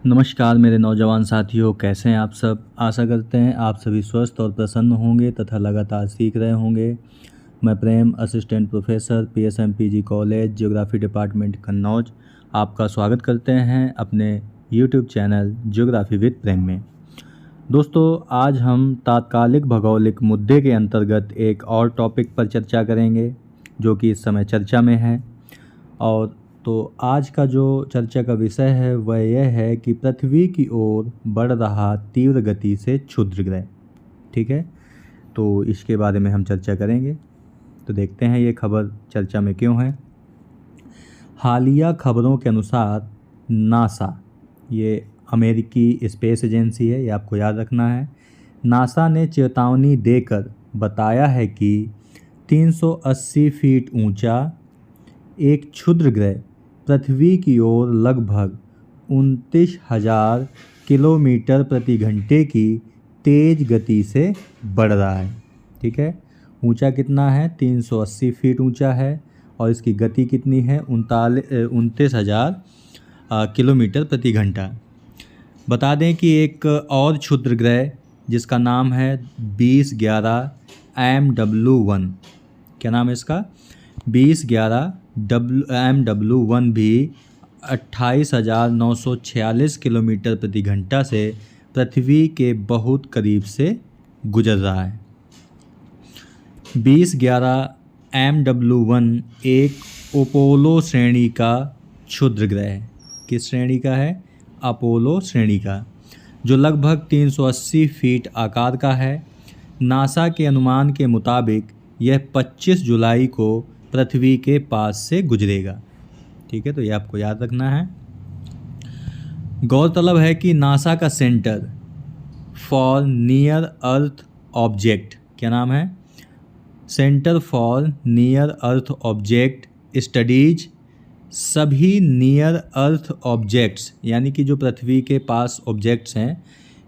नमस्कार मेरे नौजवान साथियों, कैसे हैं आप सब। आशा करते हैं आप सभी स्वस्थ और प्रसन्न होंगे तथा लगातार सीख रहे होंगे। मैं Prem, assistant professor PSMPG college geography department Kannauj, आपका स्वागत करते हैं अपने YouTube channel geography with Prem में। दोस्तों, आज हम तात्कालिक भौगोलिक मुद्दे के अंतर्गत एक और टॉपिक पर चर्चा करेंगे जो कि इस समय चर्चा में है। और तो आज का जो चर्चा का विषय है वह यह है कि पृथ्वी की ओर बढ़ रहा तीव्र गति से क्षुद्र ग्रह। ठीक है, तो इसके बारे में हम चर्चा करेंगे। तो देखते हैं ये खबर चर्चा में क्यों है। हालिया खबरों के अनुसार नासा, ये अमेरिकी स्पेस एजेंसी है, ये आपको याद रखना है। नासा ने चेतावनी देकर बताया है कि 380 फीट ऊंचा एक क्षुद्र ग्रह पृथ्वी की ओर लगभग 29,000 किलोमीटर प्रति घंटे की तेज गति से बढ़ रहा है। ठीक है, ऊंचा कितना है? 380 फीट ऊंचा है और इसकी गति कितनी है? 29,000 किलोमीटर प्रति घंटा। बता दें कि एक और क्षुद्र ग्रह जिसका नाम है 2011 MW1, क्या नाम है इसका? 2011 MW1 भी 28,946 किलोमीटर प्रति घंटा से पृथ्वी के बहुत करीब से गुजर रहा है। 2011 MW1 एक अपोलो श्रेणी का क्षुद्र ग्रह है। किस श्रेणी का है? अपोलो श्रेणी का, जो लगभग 380 फीट आकार का है। नासा के अनुमान के मुताबिक यह 25 जुलाई को पृथ्वी के पास से गुजरेगा। ठीक है, तो ये आपको याद रखना है। गौरतलब है कि नासा का centre for near earth object, क्या नाम है? Centre for near earth object studies सभी नियर अर्थ ऑब्जेक्ट्स, यानी कि जो पृथ्वी के पास ऑब्जेक्ट्स हैं,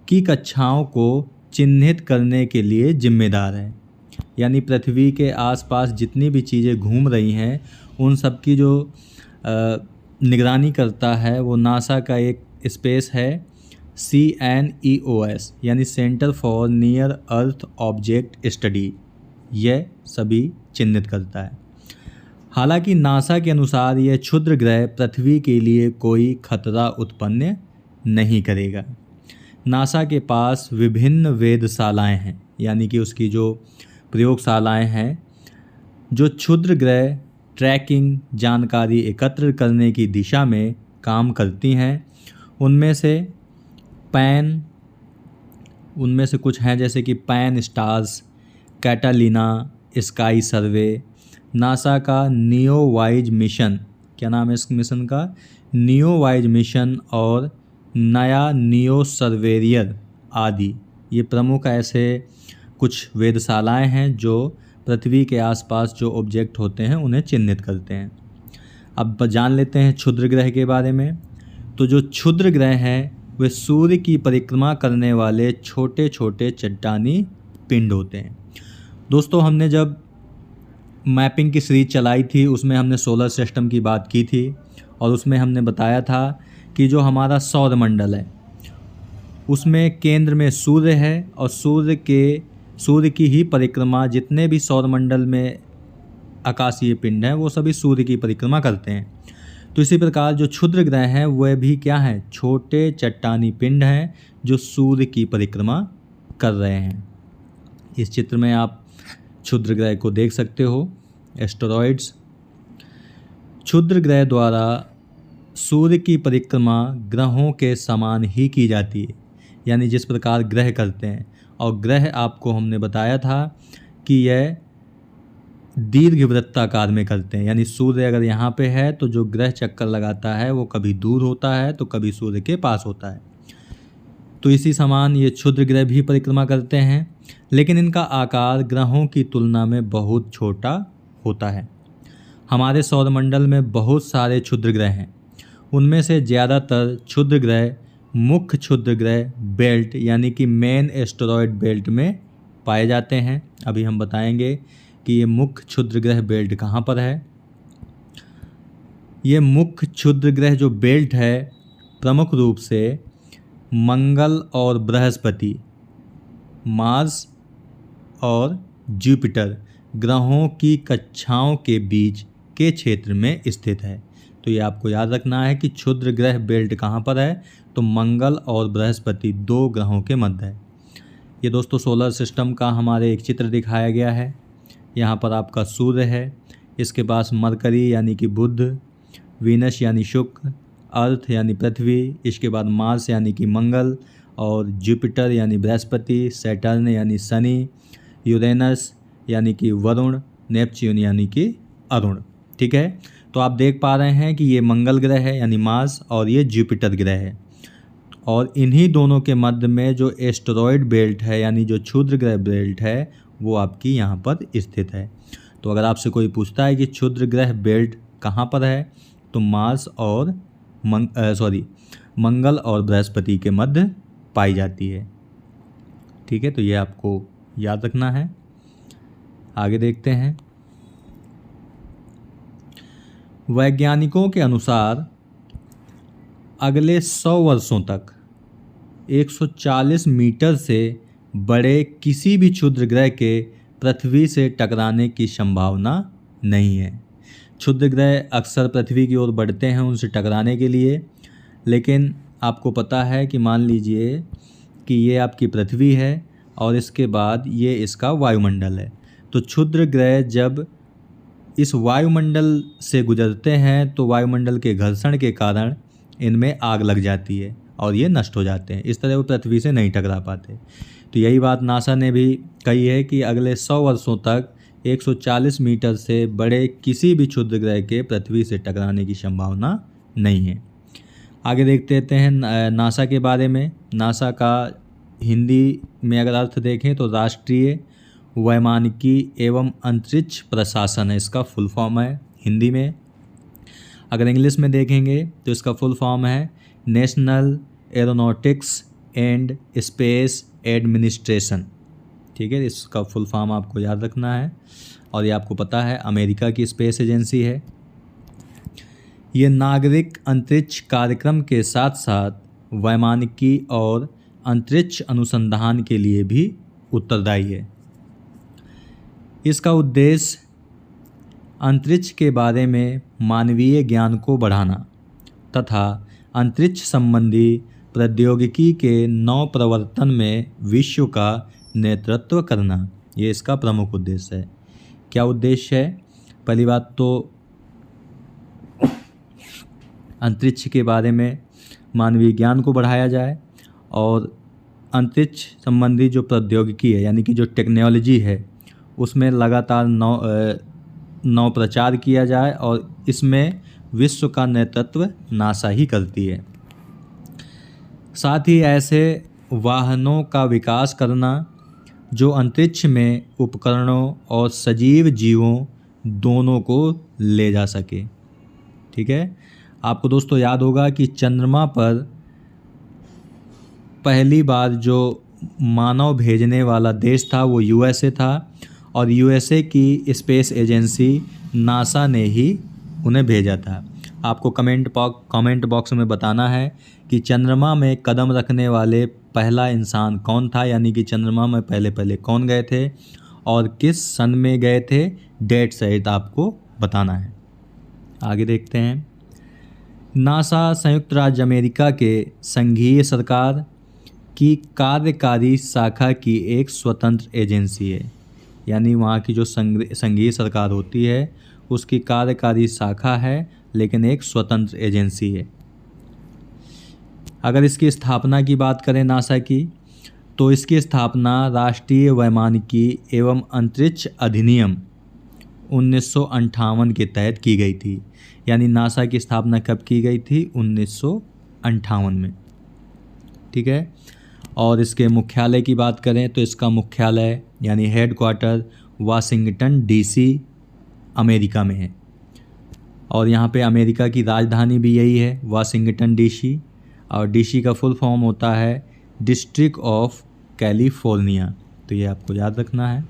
की कक्षाओं को चिन्हित करने के लिए जिम्मेदार है। यानी पृथ्वी के आसपास जितनी भी चीज़ें घूम रही हैं उन सब की जो निगरानी करता है वो नासा का एक स्पेस है CNEOS, यानी centre for near earth object study. यह सभी चिन्हित करता है। हालांकि नासा के अनुसार यह क्षुद्र ग्रह पृथ्वी के लिए कोई खतरा उत्पन्न नहीं करेगा। नासा के पास विभिन्न वेधशालाएं हैं, यानी कि उसकी जो प्रयोगशालाएं हैं जो क्षुद्र ग्रह ट्रैकिंग जानकारी एकत्र करने की दिशा में काम करती हैं। उनमें से कुछ हैं जैसे कि पैन स्टार्स, कैटालिना स्काई सर्वे, नासा का नियोवाइज मिशन, क्या नाम है इस मिशन का? नियोवाइज मिशन, और नया नियो सर्वेरियर आदि। ये प्रमुख ऐसे कुछ वेधशालाएं हैं जो पृथ्वी के आसपास जो ऑब्जेक्ट होते हैं उन्हें चिन्हित करते हैं। अब जान लेते हैं क्षुद्र ग्रह के बारे में। तो जो क्षुद्र ग्रह हैं वे सूर्य की परिक्रमा करने वाले छोटे छोटे चट्टानी पिंड होते हैं। दोस्तों, हमने जब मैपिंग की सीरीज चलाई थी उसमें हमने सोलर सिस्टम की बात की थी और उसमें हमने बताया था कि जो हमारा सौरमंडल है उसमें केंद्र में सूर्य है और सूर्य की ही परिक्रमा, जितने भी सौरमंडल में आकाशीय पिंड हैं वो सभी सूर्य की परिक्रमा करते हैं। तो इसी प्रकार जो क्षुद्र ग्रह हैं वह भी क्या हैं? छोटे चट्टानी पिंड हैं जो सूर्य की परिक्रमा कर रहे हैं। इस चित्र में आप क्षुद्र ग्रह को देख सकते हो, एस्टेरॉइड्स। क्षुद्र ग्रह द्वारा सूर्य की परिक्रमा ग्रहों के समान ही की जाती है, यानी जिस प्रकार ग्रह करते हैं। और ग्रह आपको हमने बताया था कि यह दीर्घवृत्ताकार में करते हैं, यानी सूर्य अगर यहाँ पे है तो जो ग्रह चक्कर लगाता है वो कभी दूर होता है तो कभी सूर्य के पास होता है। तो इसी समान ये क्षुद्र ग्रह भी परिक्रमा करते हैं, लेकिन इनका आकार ग्रहों की तुलना में बहुत छोटा होता है। हमारे सौरमंडल में बहुत सारे क्षुद्र ग्रह हैं। उनमें से ज़्यादातर क्षुद्र ग्रह मुख्य क्षुद्र ग्रह बेल्ट, यानी कि मेन एस्टेरॉयड बेल्ट में पाए जाते हैं। अभी हम बताएंगे कि ये मुख्य क्षुद्र ग्रह बेल्ट कहाँ पर है। ये मुख्य क्षुद्र ग्रह जो बेल्ट है प्रमुख रूप से मंगल और बृहस्पति, मार्स और जुपिटर ग्रहों की कक्षाओं के बीच के क्षेत्र में स्थित है। तो ये आपको याद रखना है कि क्षुद्र ग्रह बेल्ट कहाँ पर है, तो मंगल और बृहस्पति 2 ग्रहों के मध्य है। ये दोस्तों सोलर सिस्टम का हमारे एक चित्र दिखाया गया है। यहाँ पर आपका सूर्य है, इसके पास मरकरी यानी कि बुध, वीनस यानी शुक्र, अर्थ यानी पृथ्वी, इसके बाद मार्स यानी कि मंगल, और जुपिटर यानी बृहस्पति, सैटर्न यानी शनि, यूरेनस यानी कि वरुण, नेपच्यून यानी कि अरुण। ठीक है, तो आप देख पा रहे हैं कि ये मंगल ग्रह है यानी मार्स और ये जुपिटर ग्रह है, और इन्हीं दोनों के मध्य में जो एस्टेरॉयड बेल्ट है यानी जो क्षुद्र ग्रह बेल्ट है वो आपकी यहाँ पर स्थित है। तो अगर आपसे कोई पूछता है कि क्षुद्र ग्रह बेल्ट कहाँ पर है, तो मार्स और मंगल और बृहस्पति के मध्य पाई जाती है। ठीक है, तो ये आपको याद रखना है। आगे देखते हैं। वैज्ञानिकों के अनुसार अगले 100 वर्षों तक 140 मीटर से बड़े किसी भी क्षुद्र ग्रह के पृथ्वी से टकराने की संभावना नहीं है। क्षुद्र ग्रह अक्सर पृथ्वी की ओर बढ़ते हैं उनसे टकराने के लिए, लेकिन आपको पता है कि मान लीजिए कि ये आपकी पृथ्वी है और इसके बाद ये इसका वायुमंडल है। तो क्षुद्र ग्रह जब इस वायुमंडल से गुजरते हैं तो वायुमंडल के घर्षण के कारण इनमें आग लग जाती है और ये नष्ट हो जाते हैं। इस तरह वो पृथ्वी से नहीं टकरा पाते। तो यही बात नासा ने भी कही है कि अगले 100 वर्षों तक 140 मीटर से बड़े किसी भी क्षुद्र ग्रह के पृथ्वी से टकराने की संभावना नहीं है। आगे देखते हैं नासा के बारे में। नासा का हिंदी में अगर अर्थ देखें तो राष्ट्रीय वैमानिकी एवं अंतरिक्ष प्रशासन है, इसका फुल फॉर्म है हिंदी में। अगर इंग्लिश में देखेंगे तो इसका फुल फॉर्म है national aeronautics and space administration. ठीक है, इसका फुल फॉर्म आपको याद रखना है, और ये आपको पता है अमेरिका की स्पेस एजेंसी है। ये नागरिक अंतरिक्ष कार्यक्रम के साथ साथ वैमानिकी और अंतरिक्ष अनुसंधान के लिए भी उत्तरदायी है। इसका उद्देश्य अंतरिक्ष के बारे में मानवीय ज्ञान को बढ़ाना तथा अंतरिक्ष संबंधी प्रौद्योगिकी के नव प्रवर्तन में विश्व का नेतृत्व करना, ये इसका प्रमुख उद्देश्य है। क्या उद्देश्य है? पहली बात तो अंतरिक्ष के बारे में मानवीय ज्ञान को बढ़ाया जाए और अंतरिक्ष संबंधी जो प्रौद्योगिकी है यानी कि जो टेक्नोलॉजी है उसमें लगातार नव प्रचार किया जाए, और इसमें विश्व का नेतृत्व नासा ही करती है। साथ ही ऐसे वाहनों का विकास करना जो अंतरिक्ष में उपकरणों और सजीव जीवों दोनों को ले जा सके। ठीक है, आपको दोस्तों याद होगा कि चंद्रमा पर पहली बार जो मानव भेजने वाला देश था वो यूएसए था, और यूएसए की स्पेस एजेंसी नासा ने ही उन्हें भेजा था। आपको कमेंट बॉक्स में बताना है कि चंद्रमा में कदम रखने वाले पहला इंसान कौन था, यानी कि चंद्रमा में पहले कौन गए थे और किस सन में गए थे, डेट सहित आपको बताना है। आगे देखते हैं। नासा संयुक्त राज्य अमेरिका के संघीय सरकार की कार्यकारी शाखा की एक स्वतंत्र एजेंसी है, यानी वहाँ की जो संघीय सरकार होती है उसकी कार्यकारी शाखा है लेकिन एक स्वतंत्र एजेंसी है। अगर इसकी स्थापना की बात करें नासा की, तो इसकी स्थापना राष्ट्रीय वैमानिकी एवं अंतरिक्ष अधिनियम 1958 के तहत की गई थी। यानी नासा की स्थापना कब की गई थी? 1958 में। ठीक है, और इसके मुख्यालय की बात करें तो इसका मुख्यालय यानी हेडक्वार्टर वाशिंगटन डीसी अमेरिका में है, और यहाँ पे अमेरिका की राजधानी भी यही है, वाशिंगटन डीसी। और डीसी का फुल फॉर्म होता है डिस्ट्रिक्ट ऑफ कैलिफोर्निया। तो ये आपको याद रखना है।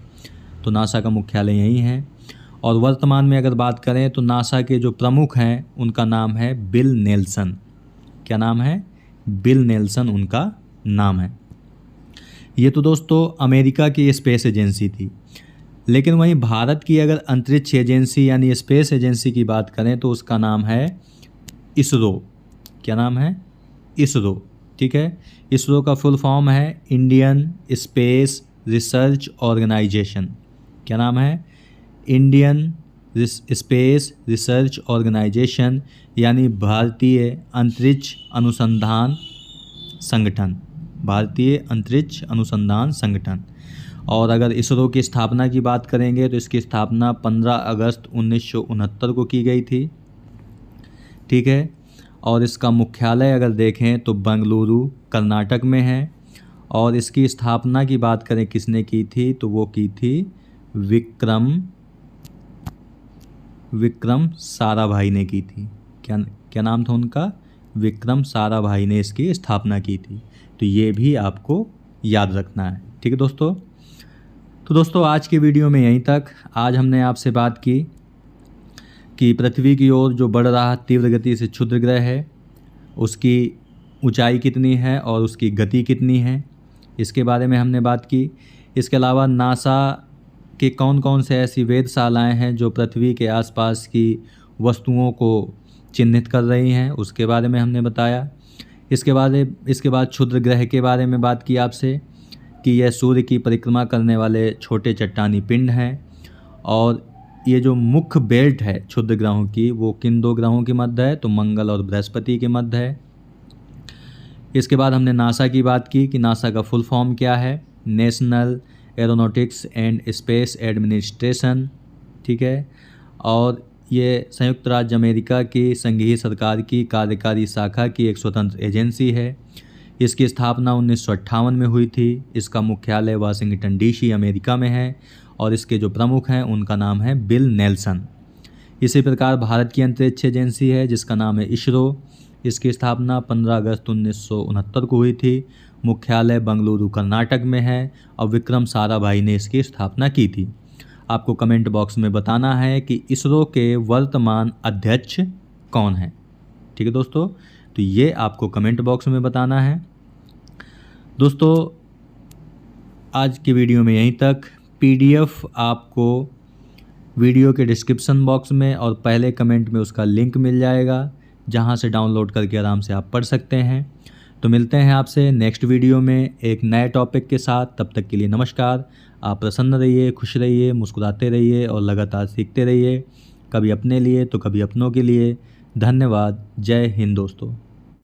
तो नासा का मुख्यालय यही है। और वर्तमान में अगर बात करें तो नासा के जो प्रमुख हैं उनका नाम है बिल नेल्सन। क्या नाम है? बिल नेल्सन उनका नाम है। ये तो दोस्तों अमेरिका की स्पेस एजेंसी थी। लेकिन वहीं भारत की अगर अंतरिक्ष एजेंसी यानी स्पेस एजेंसी की बात करें तो उसका नाम है इसरो। क्या नाम है? इसरो। ठीक है, इसरो का फुल फॉर्म है इंडियन स्पेस रिसर्च ऑर्गेनाइजेशन। क्या नाम है? इंडियन स्पेस रिसर्च ऑर्गेनाइजेशन यानी भारतीय अंतरिक्ष अनुसंधान संगठन। भारतीय अंतरिक्ष अनुसंधान संगठन। और अगर इसरो की स्थापना की बात करेंगे तो इसकी स्थापना 15 अगस्त 1969 को की गई थी। ठीक है, और इसका मुख्यालय अगर देखें तो बेंगलुरु कर्नाटक में है। और इसकी स्थापना की बात करें किसने की थी तो वो की थी विक्रम साराभाई ने की थी। क्या नाम था उनका? विक्रम साराभाई ने इसकी स्थापना की थी। तो ये भी आपको याद रखना है। ठीक है दोस्तों, तो दोस्तों आज की वीडियो में यहीं तक। आज हमने आपसे बात की कि पृथ्वी की ओर जो बढ़ रहा तीव्र गति से क्षुद्र ग्रह है उसकी ऊंचाई कितनी है और उसकी गति कितनी है, इसके बारे में हमने बात की। इसके अलावा नासा के कौन कौन से ऐसी वेधशालाएं हैं जो पृथ्वी के आसपास की वस्तुओं को चिन्हित कर रही हैं, उसके बारे में हमने बताया। इसके बाद क्षुद्र ग्रह के बारे में बात की आपसे कि यह सूर्य की परिक्रमा करने वाले छोटे चट्टानी पिंड हैं। और ये जो मुख्य बेल्ट है क्षुद्र ग्रहों की वो किन दो ग्रहों के मध्य है तो मंगल और बृहस्पति के मध्य है। इसके बाद हमने नासा की बात की कि नासा का फुल फॉर्म क्या है, national aeronautics and space administration. ठीक है, और ये संयुक्त राज्य अमेरिका की संघीय सरकार की कार्यकारी शाखा की एक स्वतंत्र एजेंसी है। इसकी स्थापना 1958 में हुई थी। इसका मुख्यालय वाशिंगटन डीसी अमेरिका में है और इसके जो प्रमुख हैं उनका नाम है बिल नेल्सन। इसी प्रकार भारत की अंतरिक्ष एजेंसी है जिसका नाम है इसरो। इसकी स्थापना 15 अगस्त 1969 को हुई थी। मुख्यालय बेंगलुरु कर्नाटक में है और विक्रम साराभाई ने इसकी स्थापना की थी। आपको कमेंट बॉक्स में बताना है कि इसरो के वर्तमान अध्यक्ष कौन हैं। ठीक है दोस्तों, तो ये आपको कमेंट बॉक्स में बताना है। दोस्तों आज की वीडियो में यहीं तक। पीडीएफ आपको वीडियो के डिस्क्रिप्शन बॉक्स में और पहले कमेंट में उसका लिंक मिल जाएगा जहां से डाउनलोड करके आराम से आप पढ़ सकते हैं। तो मिलते हैं आपसे नेक्स्ट वीडियो में एक नए टॉपिक के साथ। तब तक के लिए नमस्कार। आप प्रसन्न रहिए, खुश रहिए, मुस्कुराते रहिए और लगातार सीखते रहिए, कभी अपने लिए तो कभी अपनों के लिए। धन्यवाद। जय हिंद दोस्तों।